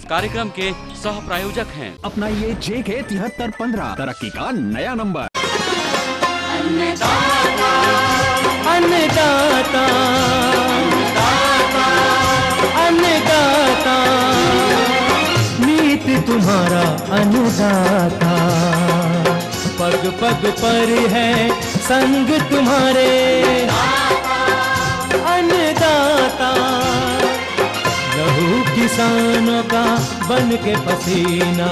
कार्यक्रम के सह प्रायोजक हैं। अपनाइए JK 7315 तरक्की का नया नंबर। अन्नदाता अन्नदाता अन्नदाता नीत तुम्हारा अन्नदाता, पग पग पर है संग तुम्हारे अन्नदाता। लहू किसानों का बन के पसीना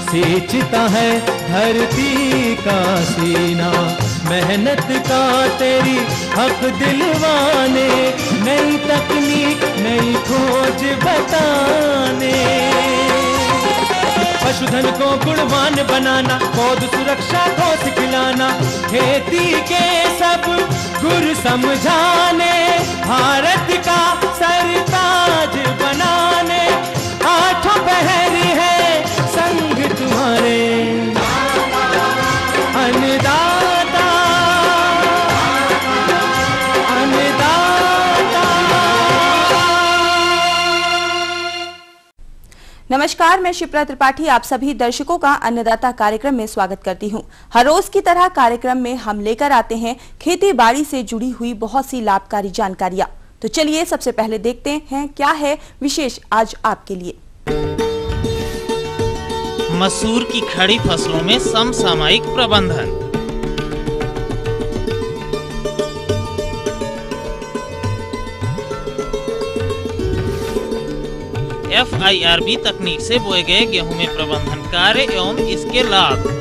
सींचता है धरती का सीना। मेहनत का तेरी हक दिलवाने, नई तकनीक नई खोज बताने। पशुधन को गुणवान बनाना, पौध सुरक्षा को सिखलाना, खेती के सब गुर समझाने, भारत का सरताज बनाने। आठों पहर है संग तुम्हारे अन्नदाता अन्नदाता। नमस्कार, मैं शिप्रा त्रिपाठी आप सभी दर्शकों का अन्नदाता कार्यक्रम में स्वागत करती हूं। हर रोज की तरह कार्यक्रम में हम लेकर आते हैं खेती बाड़ी से जुड़ी हुई बहुत सी लाभकारी जानकारियां। तो चलिए सबसे पहले देखते हैं क्या है विशेष आज आपके लिए। मसूर की खड़ी फसलों में समसामयिक प्रबंधन। FIRB तकनीक से बोए गए गेहूं में प्रबंधन कार्य एवं इसके लाभ।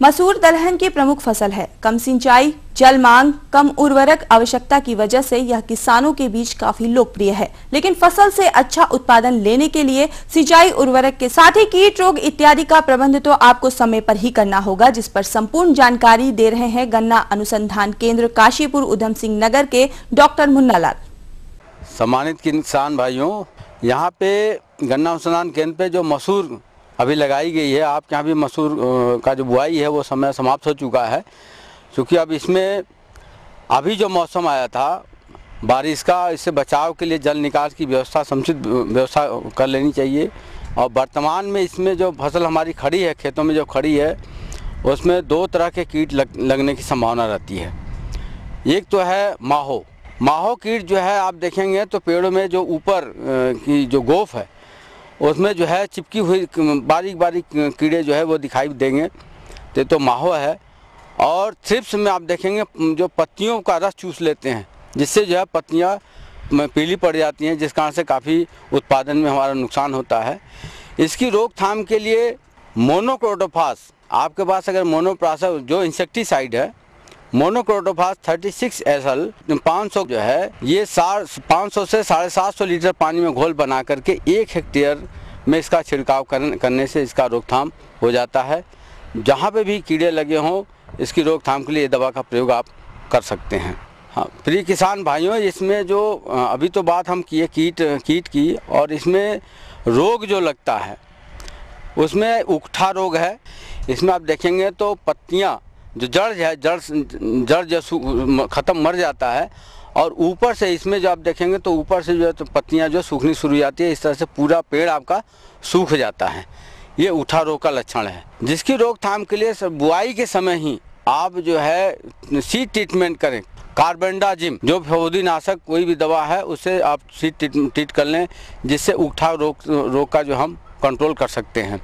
मसूर दलहन की प्रमुख फसल है। कम सिंचाई, जल मांग, कम उर्वरक आवश्यकता की वजह से यह किसानों के बीच काफी लोकप्रिय है। लेकिन फसल से अच्छा उत्पादन लेने के लिए सिंचाई, उर्वरक के साथ ही कीट रोग इत्यादि का प्रबंध तो आपको समय पर ही करना होगा, जिस पर संपूर्ण जानकारी दे रहे हैं गन्ना अनुसंधान केंद्र काशीपुर उधम सिंह नगर के डॉक्टर मुन्ना लाल। सम्मानित किसान भाइयों, यहाँ पे गन्ना अनुसंधान केंद्र पे जो मसूर अभी लगाई गई है, आपके यहाँ भी मसूर का जो बुआई है वो समय समाप्त हो चुका है। क्योंकि अब इसमें अभी जो मौसम आया था बारिश का, इससे बचाव के लिए जल निकास की व्यवस्था समुचित व्यवस्था कर लेनी चाहिए। और वर्तमान में इसमें जो फसल हमारी खड़ी है, खेतों में जो खड़ी है, उसमें दो तरह के कीट लगने की संभावना रहती है। एक तो है माहो। माहो कीट जो है आप देखेंगे तो पेड़ों में जो ऊपर की जो गोफ है उसमें जो है चिपकी हुई बारीक बारीक कीड़े जो है वो दिखाई देंगे, तो माहो है। और थ्रिप्स में आप देखेंगे जो पत्तियों का रस चूस लेते हैं, जिससे जो है पत्तियाँ पीली पड़ जाती हैं, जिस कारण से काफ़ी उत्पादन में हमारा नुकसान होता है। इसकी रोकथाम के लिए मोनोक्रोटोफास, आपके पास अगर मोनोप्रास जो इंसेक्टिसाइड है, मोनोक्रोटोफास 36 SL 500 जो है, ये 500 से 750 लीटर पानी में घोल बना करके 1 हेक्टेयर में इसका छिड़काव करने से इसका रोकथाम हो जाता है। जहाँ पे भी कीड़े लगे हों, इसकी रोकथाम के लिए दवा का प्रयोग आप कर सकते हैं। हाँ प्रिय किसान भाइयों, इसमें जो अभी तो बात हम किए कीट की, और इसमें रोग जो लगता है उसमें उकठा रोग है। इसमें आप देखेंगे तो पत्तियाँ जो जड़ जो ख़त्म मर जाता है, और ऊपर से इसमें जो आप देखेंगे तो ऊपर से जो है तो पत्तियां जो सूखनी शुरू हो जाती है, इस तरह से पूरा पेड़ आपका सूख जाता है। ये उठा रोग का लक्षण है, जिसकी रोकथाम के लिए बुआई के समय ही आप जो है सीड ट्रीटमेंट करें। कार्बेंडाजिम जो फफूंदीनाशक कोई भी दवा है उससे आप सीड ट्रीट कर लें, जिससे उठा रोग का जो हम कंट्रोल कर सकते हैं।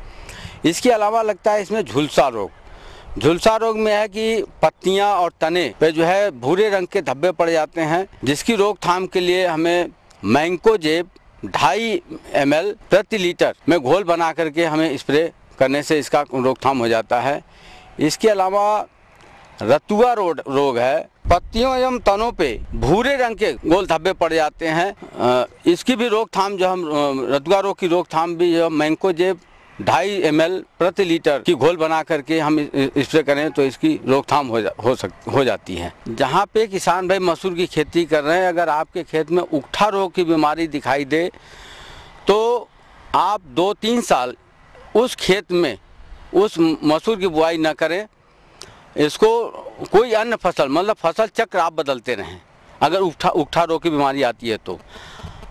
इसके अलावा लगता है इसमें झुलसा रोग। झुलसा रोग में है कि पत्तियां और तने पे जो है भूरे रंग के धब्बे पड़ जाते हैं, जिसकी रोकथाम के लिए हमें मैंकोजेब 2.5 ml प्रति लीटर में घोल बना करके हमें स्प्रे करने से इसका रोकथाम हो जाता है। इसके अलावा रतुआ रोग है, पत्तियों एवं तनों पे भूरे रंग के गोल धब्बे पड़ जाते हैं। इसकी भी रोकथाम जो हम रतुआ रोग की रोकथाम भी जो मैंकोजेब 2.5 ml प्रति लीटर की घोल बना करके हम स्प्रे करें तो इसकी रोकथाम हो जाती है। जहाँ पे किसान भाई मसूर की खेती कर रहे हैं, अगर आपके खेत में उकठा रोग की बीमारी दिखाई दे तो आप 2-3 साल उस खेत में उस मसूर की बुआई न करें। इसको कोई अन्य फसल मतलब फसल चक्र आप बदलते रहें। अगर उकठा रोग की बीमारी आती है तो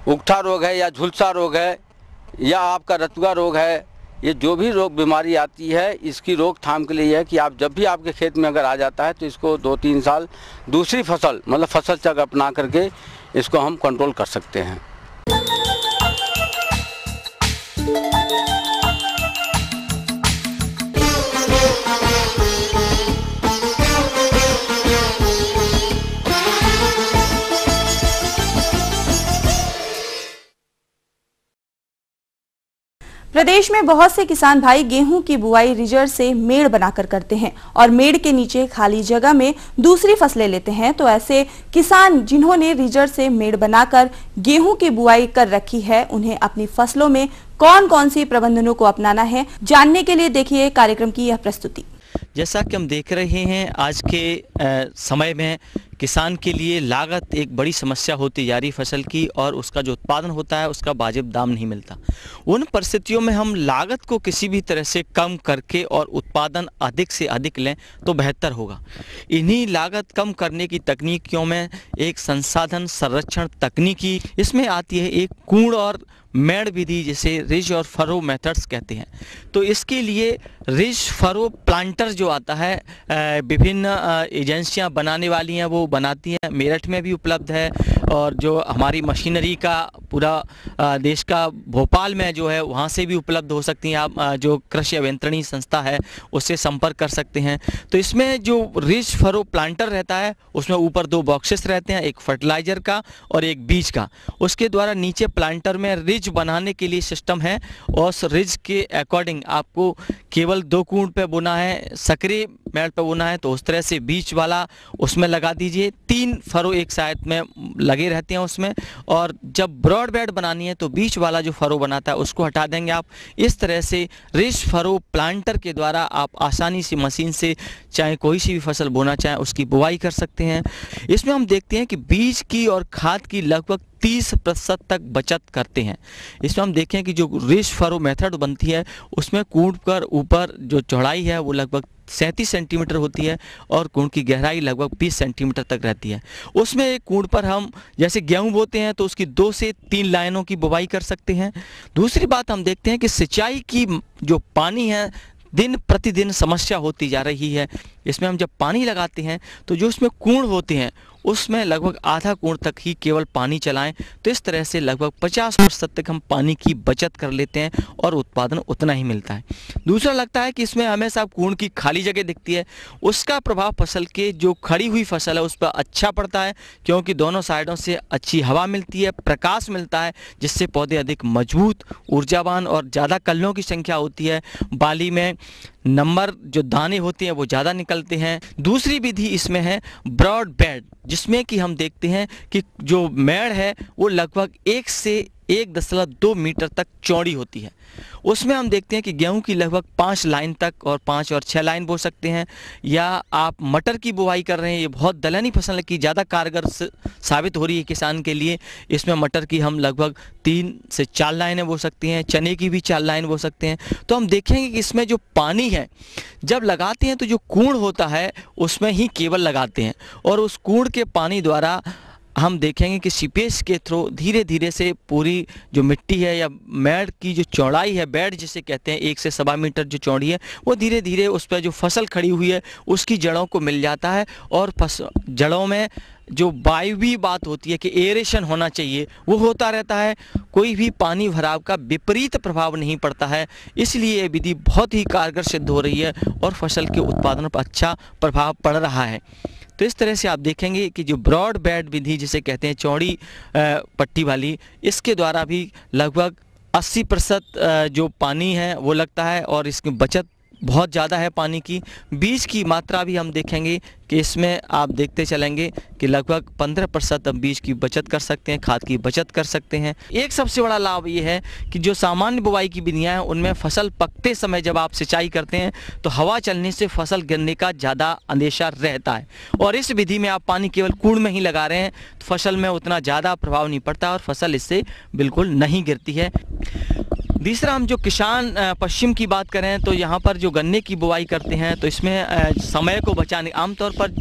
उकठा रोग है या झुलसा रोग है या आपका रतुआ रोग है, ये जो भी रोग बीमारी आती है इसकी रोकथाम के लिए यह है कि आप जब भी आपके खेत में अगर आ जाता है तो इसको 2-3 साल दूसरी फसल मतलब फसल चक्र अपना करके इसको हम कंट्रोल कर सकते हैं। प्रदेश में बहुत से किसान भाई गेहूं की बुआई रिजर्व से मेड़ बनाकर करते हैं और मेड़ के नीचे खाली जगह में दूसरी फसलें लेते हैं। तो ऐसे किसान जिन्होंने रिजर्व से मेड़ बनाकर गेहूं की बुआई कर रखी है, उन्हें अपनी फसलों में कौन कौन सी प्रबंधनों को अपनाना है, जानने के लिए देखिए कार्यक्रम की यह प्रस्तुति। जैसा कि हम देख रहे हैं आज के समय में किसान के लिए लागत एक बड़ी समस्या होती जा रही फसल की, और उसका जो उत्पादन होता है उसका वाजिब दाम नहीं मिलता। उन परिस्थितियों में हम लागत को किसी भी तरह से कम करके और उत्पादन अधिक से अधिक लें तो बेहतर होगा। इन्हीं लागत कम करने की तकनीकियों में एक संसाधन संरक्षण तकनीकी इसमें आती है, एक कूड़ और मेड़ विधि जिसे रिज और फरो मेथड्स कहते हैं। तो इसके लिए रिज फरो प्लांटर जो आता है, विभिन्न एजेंसियां बनाने वाली हैं वो बनाती हैं, मेरठ में भी उपलब्ध है, और जो हमारी मशीनरी का पूरा देश का भोपाल में जो है वहाँ से भी उपलब्ध हो सकती हैं। आप जो कृषि अभियंत्रणीय संस्था है उससे संपर्क कर सकते हैं। तो इसमें जो रिज फरो प्लांटर रहता है उसमें ऊपर 2 बॉक्सेस रहते हैं, एक फर्टिलाइजर का और एक बीज का। उसके द्वारा नीचे प्लांटर में रिज बनाने के लिए सिस्टम है, और उस रिज के अकॉर्डिंग आपको केवल 2 कूंड पे बोना है, सक्रिय मेड़ पे बोना है तो उस तरह से बीच वाला उसमें लगा दीजिए। 3 फरो एक साइड में लगे रहते हैं उसमें, और जब ब्रॉड बेड बनानी है तो बीच वाला जो फरो बनाता है उसको हटा देंगे आप। इस तरह से रिज फरो प्लांटर के द्वारा आप आसानी से मशीन से चाहे कोई सी भी फसल बोना चाहे उसकी बुआई कर सकते हैं। इसमें हम देखते हैं कि बीज की और खाद की लगभग 30% तक बचत करते हैं। इसमें हम देखें कि जो रिज फरो मेथड बनती है उसमें कूंड पर ऊपर जो चौड़ाई है वो लगभग 37 सेंटीमीटर होती है और कूंड की गहराई लगभग 20 सेंटीमीटर तक रहती है। उसमें एक कूंड पर हम जैसे गेहूं बोते हैं तो उसकी 2 से 3 लाइनों की बुवाई कर सकते हैं। दूसरी बात हम देखते हैं कि सिंचाई की जो पानी है दिन प्रतिदिन समस्या होती जा रही है। इसमें हम जब पानी लगाते हैं तो जो उसमें कूंड होते हैं उसमें लगभग आधा कूंड तक ही केवल पानी चलाएं, तो इस तरह से लगभग 50% तक हम पानी की बचत कर लेते हैं और उत्पादन उतना ही मिलता है। दूसरा लगता है कि इसमें हमेशा कूंड की खाली जगह दिखती है, उसका प्रभाव फसल के जो खड़ी हुई फसल है उस पर अच्छा पड़ता है, क्योंकि दोनों साइडों से अच्छी हवा मिलती है, प्रकाश मिलता है, जिससे पौधे अधिक मजबूत, ऊर्जावान और ज़्यादा कलियों की संख्या होती है। बाली में नंबर जो दाने होते हैं वो ज़्यादा निकलते हैं। दूसरी विधि इसमें है ब्रॉड बेड, जिसमें कि हम देखते हैं कि जो मेड़ है वो लगभग 1 से 1.2 मीटर तक चौड़ी होती है। उसमें हम देखते हैं कि गेहूं की लगभग 5 लाइन तक और 5 और 6 लाइन बो सकते हैं, या आप मटर की बुवाई कर रहे हैं, ये बहुत दलहनी फसल की ज़्यादा कारगर साबित हो रही है किसान के लिए। इसमें मटर की हम लगभग 3 से 4 लाइनें बो सकते हैं, चने की भी 4 लाइन बो सकते हैं। तो हम देखेंगे कि इसमें जो पानी है जब लगाते हैं तो जो कूंड होता है उसमें ही केवल लगाते हैं, और उस कूंड के पानी द्वारा हम देखेंगे कि सीपेज के थ्रू धीरे धीरे से पूरी जो मिट्टी है या मेड़ की जो चौड़ाई है, बेड जिसे कहते हैं 1 से 1.25 मीटर जो चौड़ी है, वो धीरे धीरे उस पर जो फसल खड़ी हुई है उसकी जड़ों को मिल जाता है, और जड़ों में जो वायवीय बात होती है कि एरेशन होना चाहिए वो होता रहता है। कोई भी पानी भराव का विपरीत प्रभाव नहीं पड़ता है, इसलिए ये विधि बहुत ही कारगर सिद्ध हो रही है और फसल के उत्पादन पर अच्छा प्रभाव पड़ रहा है। तो इस तरह से आप देखेंगे कि जो ब्रॉड बेड विधि जिसे कहते हैं चौड़ी पट्टी वाली, इसके द्वारा भी लगभग 80% जो पानी है वो लगता है और इसकी बचत बहुत ज़्यादा है पानी की। बीज की मात्रा भी हम देखेंगे कि इसमें आप देखते चलेंगे कि लगभग 15% हम बीज की बचत कर सकते हैं, खाद की बचत कर सकते हैं। एक सबसे बड़ा लाभ ये है कि जो सामान्य बुवाई की विधियाँ हैं उनमें फसल पकते समय जब आप सिंचाई करते हैं तो हवा चलने से फसल गिरने का ज़्यादा अंदेशा रहता है, और इस विधि में आप पानी केवल कूड़ में ही लगा रहे हैं तो फसल में उतना ज़्यादा प्रभाव नहीं पड़ता और फसल इससे बिल्कुल नहीं गिरती है। तीसरा, हम जो किसान पश्चिम की बात करें तो यहाँ पर जो गन्ने की बुवाई करते हैं तो इसमें समय को बचाने, आमतौर पर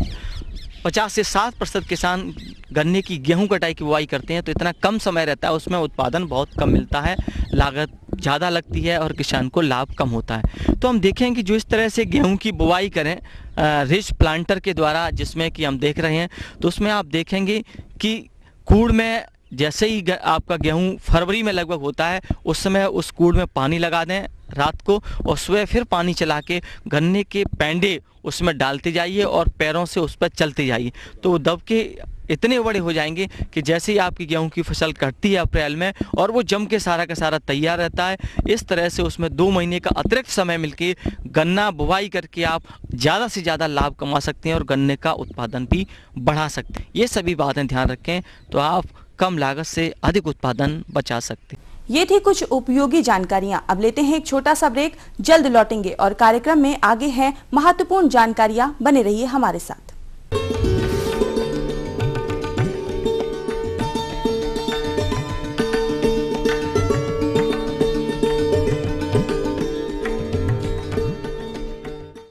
50 से 60% किसान गन्ने की गेहूं कटाई की बुवाई करते हैं तो इतना कम समय रहता है, उसमें उत्पादन बहुत कम मिलता है, लागत ज़्यादा लगती है और किसान को लाभ कम होता है। तो हम देखें कि जो इस तरह से गेहूं की बुवाई करें रिज प्लांटर के द्वारा, जिसमें कि हम देख रहे हैं, तो उसमें आप देखेंगे कि कूड़ में जैसे ही आपका गेहूं फरवरी में लगभग होता है उस समय उस कूड़ में पानी लगा दें रात को, और सुबह फिर पानी चला के गन्ने के पैंडे उसमें डालते जाइए और पैरों से उस पर चलते जाइए, तो वो दब के इतने बड़े हो जाएंगे कि जैसे ही आपकी गेहूं की फसल कटती है अप्रैल में और वो जम के सारा का सारा तैयार रहता है। इस तरह से उसमें 2 महीने का अतिरिक्त समय मिलके गन्ना बुवाई करके आप ज़्यादा से ज़्यादा लाभ कमा सकते हैं और गन्ने का उत्पादन भी बढ़ा सकते हैं। ये सभी बातें ध्यान रखें तो आप कम लागत से अधिक उत्पादन बचा सकते हैं। ये थी कुछ उपयोगी जानकारियां। अब लेते हैं एक छोटा सा ब्रेक, जल्द लौटेंगे और कार्यक्रम में आगे हैं महत्वपूर्ण जानकारियां। बने रहिए हमारे साथ।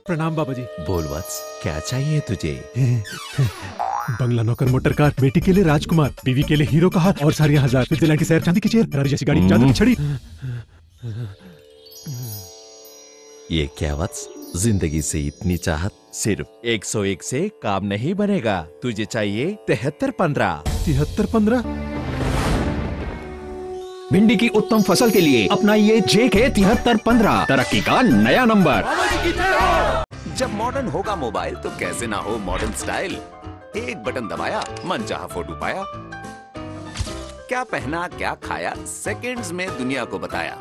प्रणाम बाबा जी। बोल वत्स, क्या चाहिए तुझे? बंगला, नौकर, मोटर कार, बेटी के लिए राजकुमार, बीवी के लिए हीरो का हाथ और सारी 1000 स्विट्जरलैंड की सैर, चांदी की चेयर, गाड़ी जैसी गाड़ी, चादर की छड़ी। ये क्या वत्स, जिंदगी से इतनी चाहत? सिर्फ 101 से काम नहीं बनेगा, तुझे चाहिए 7315। 7315? भिंडी की उत्तम फसल के लिए अपनाइए JK 7315, तरक्की का नया नंबर। जब मॉडर्न होगा मोबाइल तो कैसे ना हो मॉडर्न स्टाइल। एक बटन दबाया, मनचाहा फोटो पाया, क्या पहना क्या खाया, सेकंड्स में दुनिया को बताया।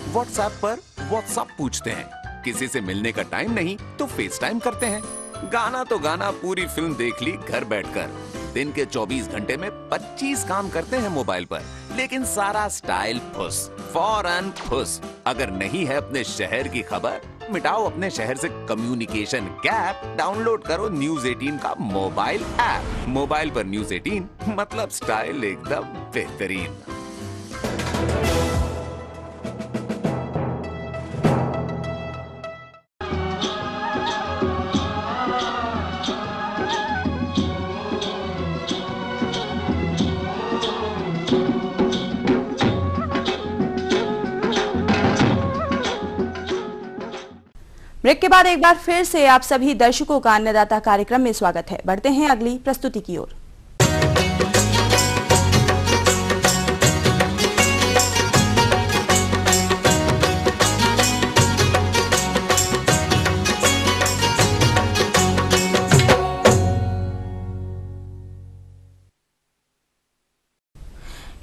व्हाट्सएप पर व्हाट्सएप पूछते हैं, किसी से मिलने का टाइम नहीं तो फेस टाइम करते हैं। गाना तो गाना, पूरी फिल्म देख ली घर बैठकर। दिन के 24 घंटे में 25 काम करते हैं मोबाइल पर, लेकिन सारा स्टाइल फुस, फौरन फुस। अगर नहीं है अपने शहर की खबर, मिटाओ अपने शहर से कम्युनिकेशन गैप, डाउनलोड करो न्यूज 18 का मोबाइल ऐप। मोबाइल पर न्यूज 18 मतलब स्टाइल एकदम बेहतरीन। ब्रेक के बाद एक बार फिर से आप सभी दर्शकों का अन्नदाता कार्यक्रम में स्वागत है। बढ़ते हैं अगली प्रस्तुति की ओर।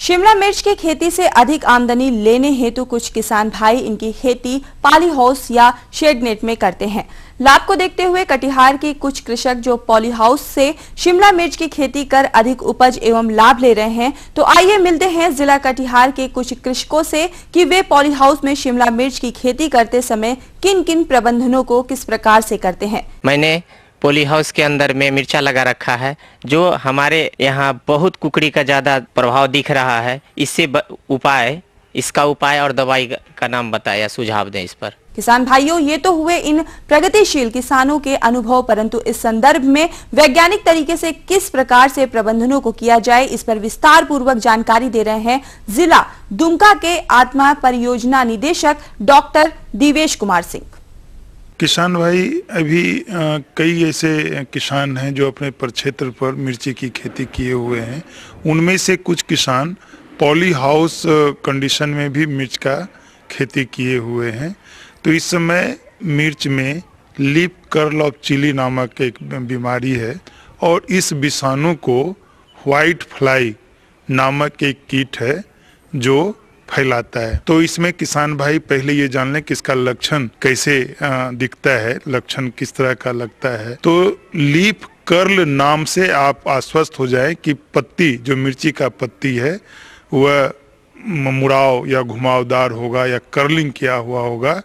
शिमला मिर्च की खेती से अधिक आमदनी लेने हेतु कुछ किसान भाई इनकी खेती पॉली हाउस या शेड नेट में करते हैं। लाभ को देखते हुए कटिहार के कुछ कृषक जो पॉली हाउस से शिमला मिर्च की खेती कर अधिक उपज एवं लाभ ले रहे हैं, तो आइए मिलते हैं जिला कटिहार के कुछ कृषकों से कि वे पॉली हाउस में शिमला मिर्च की खेती करते समय किन किन प्रबंधनों को किस प्रकार से करते हैं। मैंने पॉली हाउस के अंदर में मिर्चा लगा रखा है, जो हमारे यहाँ बहुत कुकड़ी का ज़्यादा प्रभाव दिख रहा है। इससे इसका उपाय और दवाई का नाम बताया, सुझाव दें इस पर। किसान भाइयों, ये तो हुए इन प्रगतिशील किसानों के अनुभव, परंतु इस संदर्भ में वैज्ञानिक तरीके से किस प्रकार से प्रबंधनों को किया जाए, इस पर विस्तार पूर्वक जानकारी दे रहे हैं जिला दुमका के आत्मा परियोजना निदेशक डॉक्टर दिवेश कुमार सिंह। किसान भाई, अभी कई ऐसे किसान हैं जो अपने प्रक्षेत्र पर मिर्ची की खेती किए हुए हैं। उनमें से कुछ किसान पॉली हाउस कंडीशन में भी मिर्च का खेती किए हुए हैं। तो इस समय मिर्च में लीफ कर्ल ऑफ चिली नामक एक बीमारी है, और इस विषाणु को व्हाइट फ्लाई नामक एक कीट है जो फैलाता है। तो इसमें किसान भाई पहले ये जान लें कि इसका लक्षण कैसे दिखता है, लक्षण किस तरह का लगता है। तो लीफ कर्ल नाम से आप आश्वस्त हो जाए कि पत्ती, जो मिर्ची का पत्ती है, वह मुड़ाव या घुमावदार होगा या कर्लिंग किया हुआ होगा,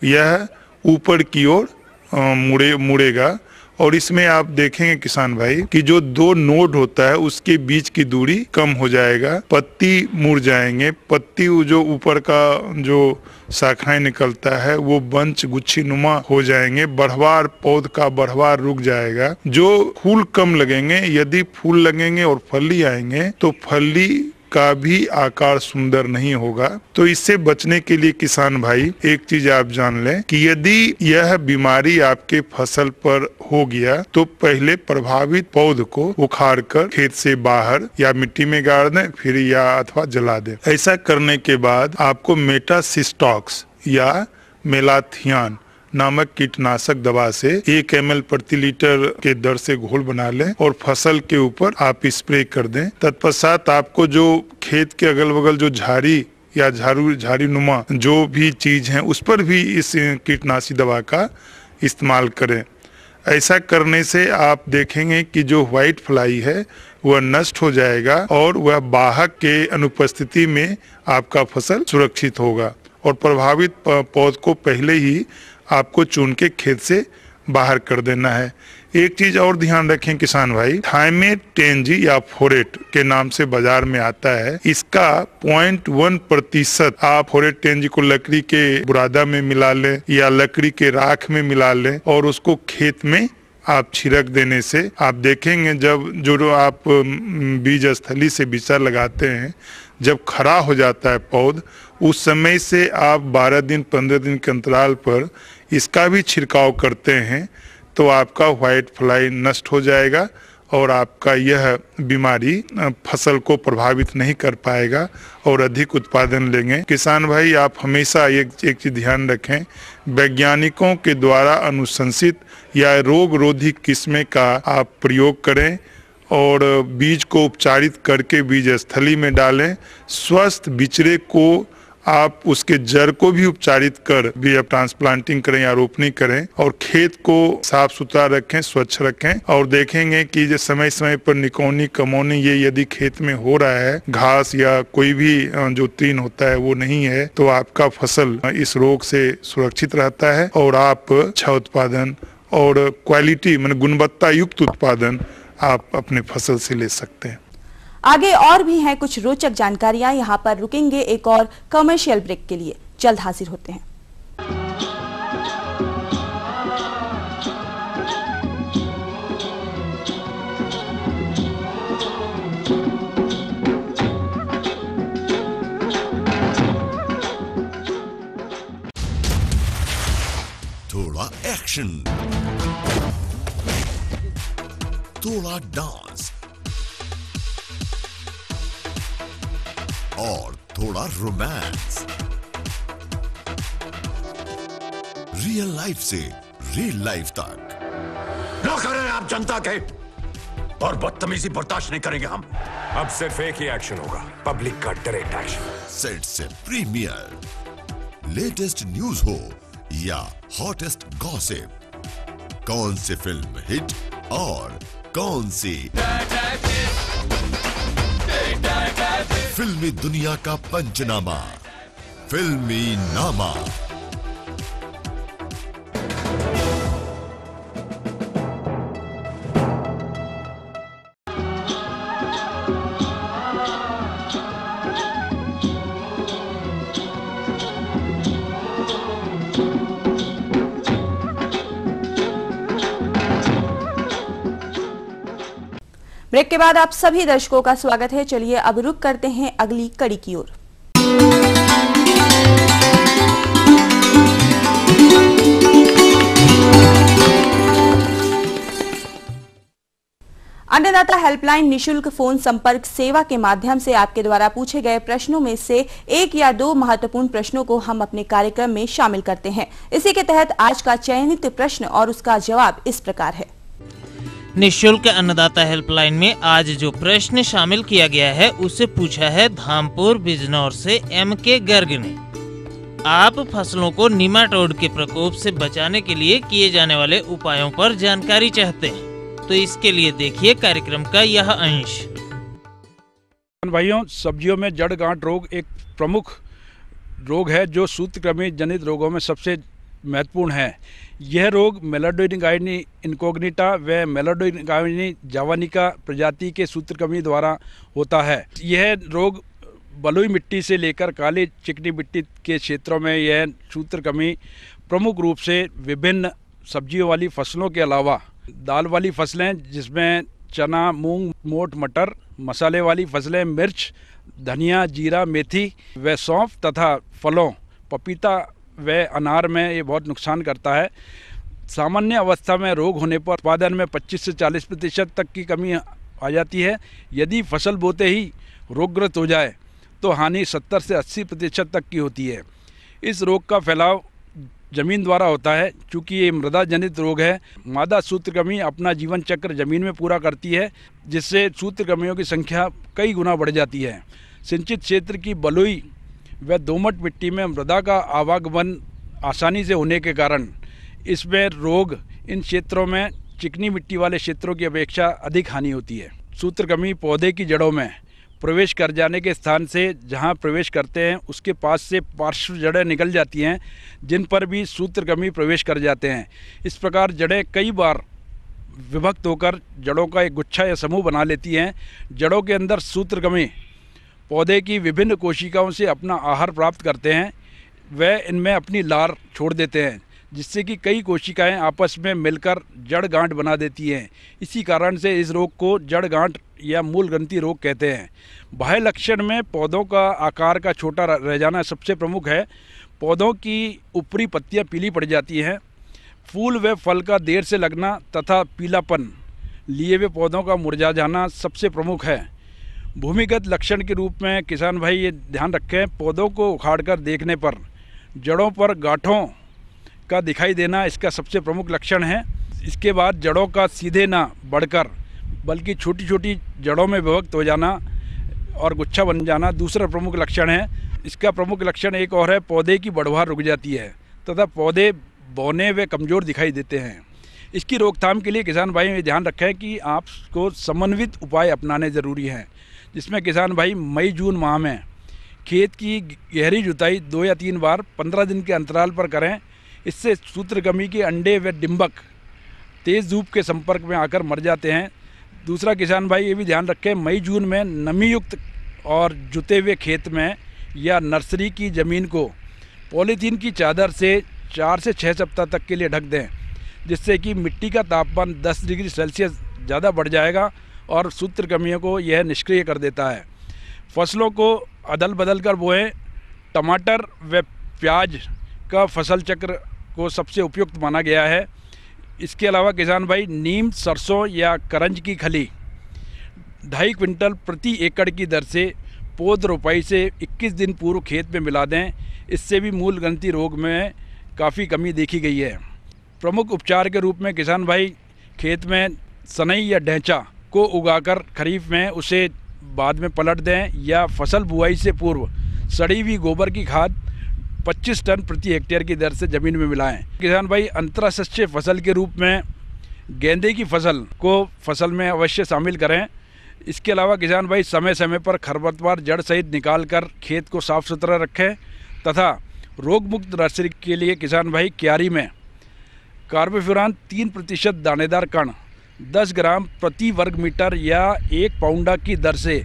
यह ऊपर की ओर मुड़ेगा। और इसमें आप देखेंगे किसान भाई कि जो दो नोड होता है उसके बीच की दूरी कम हो जाएगा, पत्ती मुड़ जाएंगे, पत्ती जो ऊपर का जो शाखाएं निकलता है वो बंच गुच्छी नुमा हो जाएंगे, बढ़वार पौध का बढ़वार रुक जाएगा, जो फूल कम लगेंगे। यदि फूल लगेंगे और फली आएंगे तो फली का भी आकार सुंदर नहीं होगा। तो इससे बचने के लिए किसान भाई एक चीज आप जान लें कि यदि यह बीमारी आपके फसल पर हो गया तो पहले प्रभावित पौध को उखाड़ कर खेत से बाहर या मिट्टी में गाड़ दें, फिर या अथवा जला दें। ऐसा करने के बाद आपको मेटासिस्टॉक्स या मेलाथियान नामक कीटनाशक दवा से 1 ml प्रति लीटर के दर से घोल बना लें और फसल के ऊपर आप स्प्रे कर दें। तत्पश्चात आपको जो खेत के अगल बगल जो झाड़ी या झाड़ी नुमा जो भी चीज है उस पर भी इस कीटनाशी दवा का इस्तेमाल करें। ऐसा करने से आप देखेंगे कि जो व्हाइट फ्लाई है वह नष्ट हो जाएगा और वह बाहक के अनुपस्थिति में आपका फसल सुरक्षित होगा। और प्रभावित पौध को पहले ही आपको चुन के खेत से बाहर कर देना है। एक चीज और ध्यान रखें किसान भाई, थाइमेटेंजी या फोरेट के नाम से बाजार में आता है, इसका 0.1% आप फोरेटेंजी को लकड़ी के बुरादा में मिला लें या लकड़ी के राख में मिला लें और उसको खेत में आप छिड़क देने से आप देखेंगे जब जो आप बीज स्थली से बिचा लगाते हैं, जब खड़ा हो जाता है पौध, उस समय से आप 12 दिन 15 दिन के अंतराल पर इसका भी छिड़काव करते हैं तो आपका व्हाइट फ्लाई नष्ट हो जाएगा और आपका यह बीमारी फसल को प्रभावित नहीं कर पाएगा और अधिक उत्पादन लेंगे। किसान भाई आप हमेशा एक चीज ध्यान रखें, वैज्ञानिकों के द्वारा अनुशंसित या रोग रोधी किस्में का आप प्रयोग करें और बीज को उपचारित करके बीज स्थली में डालें। स्वस्थ बिचड़े को आप उसके जड़ को भी उपचारित कर भी आप ट्रांसप्लांटिंग करें या रोपनी करें और खेत को साफ सुथरा रखें, स्वच्छ रखें और देखेंगे कि जो समय समय पर निकौनी कमौनी ये यदि खेत में हो रहा है, घास या कोई भी जो तीन होता है वो नहीं है, तो आपका फसल इस रोग से सुरक्षित रहता है और आप अच्छा उत्पादन और क्वालिटी माने गुणवत्ता युक्त उत्पादन आप अपने फसल से ले सकते हैं। आगे और भी हैं कुछ रोचक जानकारियां, यहाँ पर रुकेंगे एक और कमर्शियल ब्रेक के लिए, जल्द हाजिर होते हैं। थोड़ा एक्शन, थोड़ा डांस और थोड़ा रोमांस। रियल लाइफ से रियल लाइफ तक। नौकर हैं आप जनता के और बदतमीजी बर्दाश्त नहीं करेंगे हम। अब सिर्फ एक ही एक्शन होगा, पब्लिक का डायरेक्ट एक्शन। सेट से प्रीमियर, लेटेस्ट न्यूज हो या हॉटेस्ट गॉसिप, कौन सी फिल्म हिट और कौन सी फिल्मी दुनिया का पंचनामा, फिल्मी नामा। ब्रेक के बाद आप सभी दर्शकों का स्वागत है। चलिए अब रुक करते हैं अगली कड़ी की ओर। अन्नदाता हेल्पलाइन निशुल्क फोन संपर्क सेवा के माध्यम से आपके द्वारा पूछे गए प्रश्नों में से एक या दो महत्वपूर्ण प्रश्नों को हम अपने कार्यक्रम में शामिल करते हैं। इसी के तहत आज का चयनित प्रश्न और उसका जवाब इस प्रकार है। निःशुल्क अन्नदाता हेल्पलाइन में आज जो प्रश्न शामिल किया गया है उसे पूछा है धामपुर बिजनौर से M.K. गर्ग ने। आप फसलों को निमाटोड के प्रकोप से बचाने के लिए किए जाने वाले उपायों पर जानकारी चाहते हैं, तो इसके लिए देखिए कार्यक्रम का यह अंश। भाइयों, सब्जियों में जड़ गांठ रोग एक प्रमुख रोग है जो सूत्रकृमि जनित रोगों में सबसे महत्वपूर्ण है। यह रोग मेलाडोइन गायनी इनकोग्निटा व मेलाडोइन गायनी जावानिका प्रजाति के सूत्रकृमि द्वारा होता है। यह रोग बलुई मिट्टी से लेकर काली चिकनी मिट्टी के क्षेत्रों में यह सूत्रकृमि प्रमुख रूप से विभिन्न सब्जियों वाली फसलों के अलावा दाल वाली फसलें जिसमें चना, मूंग, मोट, मटर, मसाले वाली फसलें मिर्च, धनिया, जीरा, मेथी व सौंफ तथा फलों पपीता व अनार में ये बहुत नुकसान करता है। सामान्य अवस्था में रोग होने पर उत्पादन में 25 से 40% तक की कमी आ जाती है। यदि फसल बोते ही रोगग्रस्त हो जाए तो हानि 70 से 80% तक की होती है। इस रोग का फैलाव जमीन द्वारा होता है। चूँकि ये मृदा जनित रोग है, मादा सूत्रकृमि अपना जीवन चक्र जमीन में पूरा करती है, जिससे सूत्रकृमियों की संख्या कई गुना बढ़ जाती है। सिंचित क्षेत्र की बलुई व दोमट मिट्टी में मृदा का आवागमन आसानी से होने के कारण इसमें रोग इन क्षेत्रों में चिकनी मिट्टी वाले क्षेत्रों की अपेक्षा अधिक हानि होती है। सूत्रकृमि पौधे की जड़ों में प्रवेश कर जाने के स्थान से जहां प्रवेश करते हैं उसके पास से पार्श्व जड़ें निकल जाती हैं, जिन पर भी सूत्रकृमि प्रवेश कर जाते हैं। इस प्रकार जड़ें कई बार विभक्त होकर जड़ों का एक गुच्छा या समूह बना लेती हैं। जड़ों के अंदर सूत्रकृमि पौधे की विभिन्न कोशिकाओं से अपना आहार प्राप्त करते हैं, व इनमें अपनी लार छोड़ देते हैं, जिससे कि कई कोशिकाएं आपस में मिलकर जड़ गांठ बना देती हैं। इसी कारण से इस रोग को जड़ गांठ या मूल ग्रंथि रोग कहते हैं। बाह्य लक्षण में पौधों का आकार का छोटा रह जाना सबसे प्रमुख है। पौधों की ऊपरी पत्तियां पीली पड़ जाती हैं। फूल व फल का देर से लगना तथा पीलापन लिए हुए पौधों का मुरझा जाना सबसे प्रमुख है। भूमिगत लक्षण के रूप में किसान भाई ये ध्यान रखें, पौधों को उखाड़कर देखने पर जड़ों पर गांठों का दिखाई देना इसका सबसे प्रमुख लक्षण है। इसके बाद जड़ों का सीधे ना बढ़कर बल्कि छोटी छोटी जड़ों में विभक्त हो जाना और गुच्छा बन जाना दूसरा प्रमुख लक्षण है। इसका प्रमुख लक्षण एक और है, पौधे की बढ़वार रुक जाती है तथा पौधे बौने व कमज़ोर दिखाई देते हैं। इसकी रोकथाम के लिए किसान भाई ये ध्यान रखें कि आपको समन्वित उपाय अपनाने ज़रूरी हैं, जिसमें किसान भाई मई जून माह में खेत की गहरी जुताई 2 या 3 बार 15 दिन के अंतराल पर करें। इससे सूत्रकृमि के अंडे व डिंबक तेज़ धूप के संपर्क में आकर मर जाते हैं। दूसरा किसान भाई ये भी ध्यान रखें, मई जून में नमी युक्त और जुते हुए खेत में या नर्सरी की ज़मीन को पॉलीथीन की चादर से 4 से 6 सप्ताह तक के लिए ढक दें, जिससे कि मिट्टी का तापमान 10 डिग्री सेल्सियस ज़्यादा बढ़ जाएगा और सूत्रकृमियों को यह निष्क्रिय कर देता है। फसलों को अदल बदल कर बोएं। टमाटर व प्याज का फसल चक्र को सबसे उपयुक्त माना गया है। इसके अलावा किसान भाई नीम, सरसों या करंज की खली 2.5 क्विंटल प्रति एकड़ की दर से पौध रोपाई से 21 दिन पूर्व खेत में मिला दें। इससे भी मूल ग्रंथि रोग में काफ़ी कमी देखी गई है। प्रमुख उपचार के रूप में किसान भाई खेत में सनई या ढैंचा को उगाकर खरीफ में उसे बाद में पलट दें या फसल बुआई से पूर्व सड़ी हुई गोबर की खाद 25 टन प्रति हेक्टेयर की दर से ज़मीन में मिलाएं। किसान भाई अंतराशस्य फसल के रूप में गेंदे की फसल को फसल में अवश्य शामिल करें। इसके अलावा किसान भाई समय समय पर खरपतवार जड़ सहित निकाल कर खेत को साफ़ सुथरा रखें तथा रोग मुक्त नर्सरी के लिए किसान भाई क्यारी में कार्बोफ्यूरान 3% दानेदार कण 10 ग्राम प्रति वर्ग मीटर या 1 पाउंडा की दर से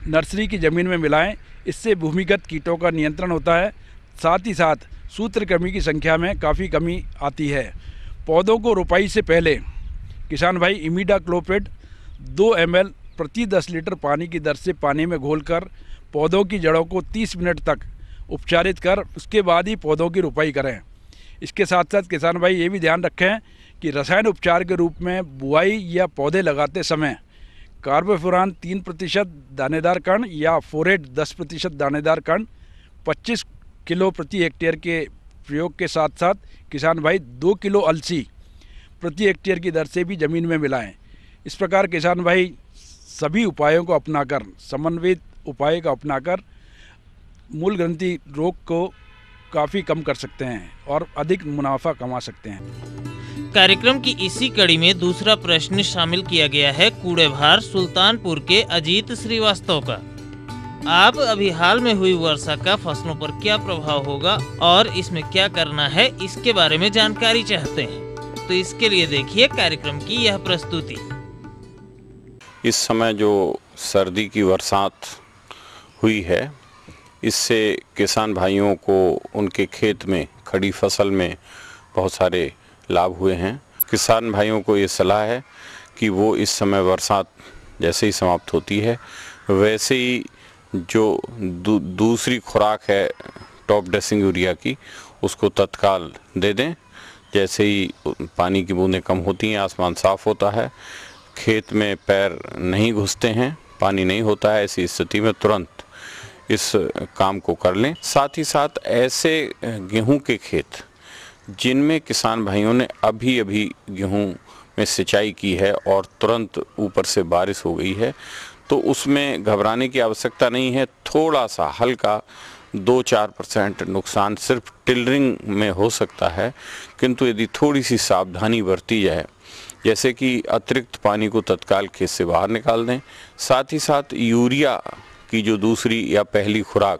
नर्सरी की ज़मीन में मिलाएं। इससे भूमिगत कीटों का नियंत्रण होता है। साथ ही साथ सूत्रकृमि की संख्या में काफ़ी कमी आती है। पौधों को रोपाई से पहले किसान भाई इमिडाक्लोप्रिड 2 ml प्रति 10 लीटर पानी की दर से पानी में घोलकर पौधों की जड़ों को 30 मिनट तक उपचारित कर उसके बाद ही पौधों की रोपाई करें। इसके साथ साथ किसान भाई ये भी ध्यान रखें कि रसायन उपचार के रूप में बुआई या पौधे लगाते समय कार्बोफ्यूरान 3% दानेदार कण या फोरेट 10% दानेदार कण 25 किलो प्रति हेक्टेयर के प्रयोग के साथ साथ किसान भाई 2 किलो अलसी प्रति हेक्टेयर की दर से भी ज़मीन में मिलाएं। इस प्रकार किसान भाई सभी उपायों को अपनाकर, समन्वित उपाय का अपनाकर मूल ग्रंथि रोग को काफ़ी कम कर सकते हैं और अधिक मुनाफा कमा सकते हैं। कार्यक्रम की इसी कड़ी में दूसरा प्रश्न शामिल किया गया है कूड़ेभार सुल्तानपुर के अजीत श्रीवास्तव का। आप अभी हाल में हुई वर्षा का फसलों पर क्या प्रभाव होगा और इसमें क्या करना है, इसके बारे में जानकारी चाहते हैं। तो इसके लिए देखिए कार्यक्रम की यह प्रस्तुति। इस समय जो सर्दी की बरसात हुई है, इससे किसान भाइयों को उनके खेत में खड़ी फसल में बहुत सारे लाभ हुए हैं। किसान भाइयों को ये सलाह है कि वो इस समय बरसात जैसे ही समाप्त होती है वैसे ही जो दूसरी खुराक है टॉप ड्रेसिंग यूरिया की, उसको तत्काल दे दें। जैसे ही पानी की बूंदें कम होती हैं, आसमान साफ होता है, खेत में पैर नहीं घुसते हैं, पानी नहीं होता है, ऐसी स्थिति में तुरंत इस काम को कर लें। साथ ही साथ ऐसे गेहूं के खेत जिनमें किसान भाइयों ने अभी अभी गेहूं में सिंचाई की है और तुरंत ऊपर से बारिश हो गई है, तो उसमें घबराने की आवश्यकता नहीं है। थोड़ा सा हल्का 2-4% नुकसान सिर्फ टिलरिंग में हो सकता है, किंतु यदि थोड़ी सी सावधानी बरती जाए, जैसे कि अतिरिक्त पानी को तत्काल खेत से बाहर निकाल दें। साथ ही साथ यूरिया की जो दूसरी या पहली खुराक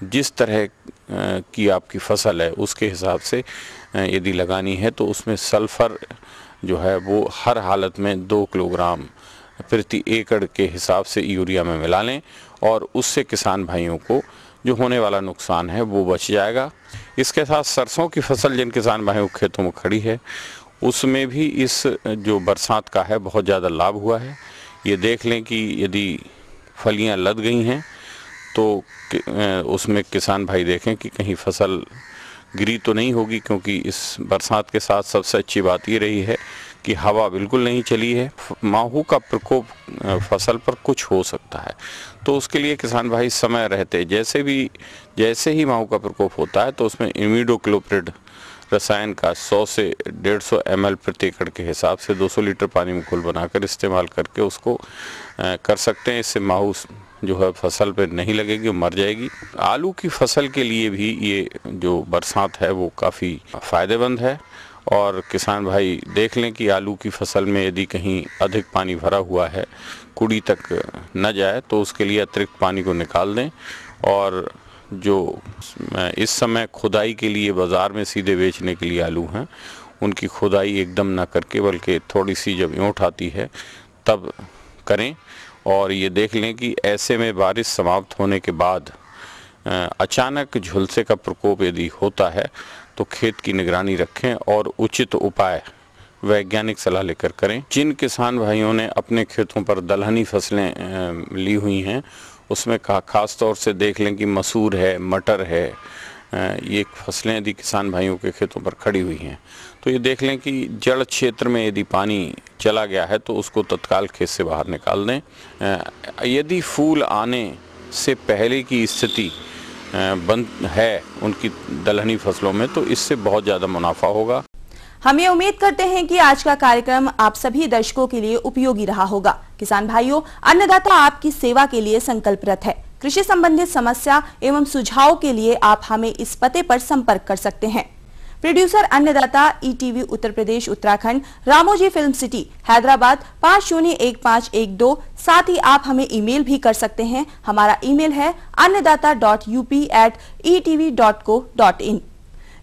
जिस तरह की आपकी फसल है उसके हिसाब से यदि लगानी है, तो उसमें सल्फर जो है वो हर हालत में 2 किलोग्राम प्रति एकड़ के हिसाब से यूरिया में मिला लें और उससे किसान भाइयों को जो होने वाला नुकसान है वो बच जाएगा। इसके साथ सरसों की फसल जिन किसान भाइयों के खेतों में खड़ी है, उसमें भी इस जो बरसात का है बहुत ज़्यादा लाभ हुआ है। ये देख लें कि यदि फलियां लद गई हैं तो उसमें किसान भाई देखें कि कहीं फसल गिरी तो नहीं होगी, क्योंकि इस बरसात के साथ सबसे अच्छी बात ये रही है कि हवा बिल्कुल नहीं चली है। माहू का प्रकोप फसल पर कुछ हो सकता है, तो उसके लिए किसान भाई समय रहते जैसे ही माहू का प्रकोप होता है तो उसमें इमिडोक्लोप्रिड रसायन का 100 से 150 ml प्रति एकड़ के हिसाब से 200 लीटर पानी में घोल बनाकर इस्तेमाल करके उसको कर सकते हैं। इससे माहू जो है फसल पे नहीं लगेगी, मर जाएगी। आलू की फसल के लिए भी ये जो बरसात है वो काफ़ी फ़ायदेमंद है और किसान भाई देख लें कि आलू की फसल में यदि कहीं अधिक पानी भरा हुआ है, कुड़ी तक न जाए, तो उसके लिए अतिरिक्त पानी को निकाल दें। और जो इस समय खुदाई के लिए बाज़ार में सीधे बेचने के लिए आलू हैं, उनकी खुदाई एकदम ना करके बल्कि थोड़ी सी जब यूँट आती है तब करें। और ये देख लें कि ऐसे में बारिश समाप्त होने के बाद अचानक झुलसे का प्रकोप यदि होता है तो खेत की निगरानी रखें और उचित उपाय वैज्ञानिक सलाह लेकर करें। जिन किसान भाइयों ने अपने खेतों पर दलहनी फसलें ली हुई हैं, उसमें खास तौर से देख लें कि मसूर है, मटर है, ये फसलें यदि किसान भाइयों के खेतों पर खड़ी हुई हैं, तो ये देख लें कि जड़ क्षेत्र में यदि पानी चला गया है तो उसको तत्काल खेत से बाहर निकाल दें। यदि फूल आने से पहले की स्थिति बंद है उनकी दलहनी फसलों में, तो इससे बहुत ज़्यादा मुनाफा होगा। हम ये उम्मीद करते हैं कि आज का कार्यक्रम आप सभी दर्शकों के लिए उपयोगी रहा होगा। किसान भाइयों, अन्नदाता आपकी सेवा के लिए संकल्परत है। कृषि संबंधित समस्या एवं सुझाव के लिए आप हमें इस पते पर संपर्क कर सकते हैं। प्रोड्यूसर अन्नदाता, ETV Uttar Pradesh Uttarakhand, Ramoji film city, Hyderabad 501512। साथ ही आप हमें ईमेल भी कर सकते हैं। हमारा ईमेल है annadatta.up@etv.co.in।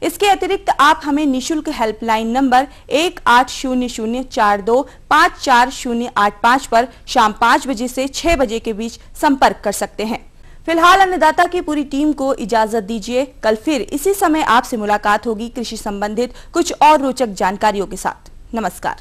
इसके अतिरिक्त आप हमें निशुल्क हेल्पलाइन नंबर 180042540885 पर शाम 5 बजे से 6 बजे के बीच संपर्क कर सकते हैं। फिलहाल अन्नदाता की पूरी टीम को इजाजत दीजिए। कल फिर इसी समय आपसे मुलाकात होगी कृषि संबंधित कुछ और रोचक जानकारियों के साथ। नमस्कार।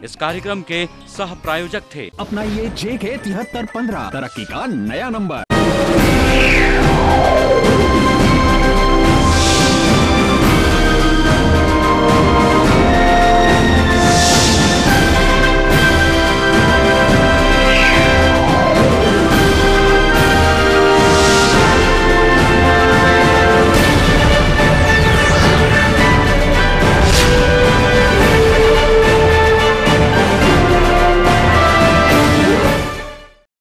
इस कार्यक्रम के सह प्रायोजक थे अपनाइए JK 7315, तरक्की का नया नंबर।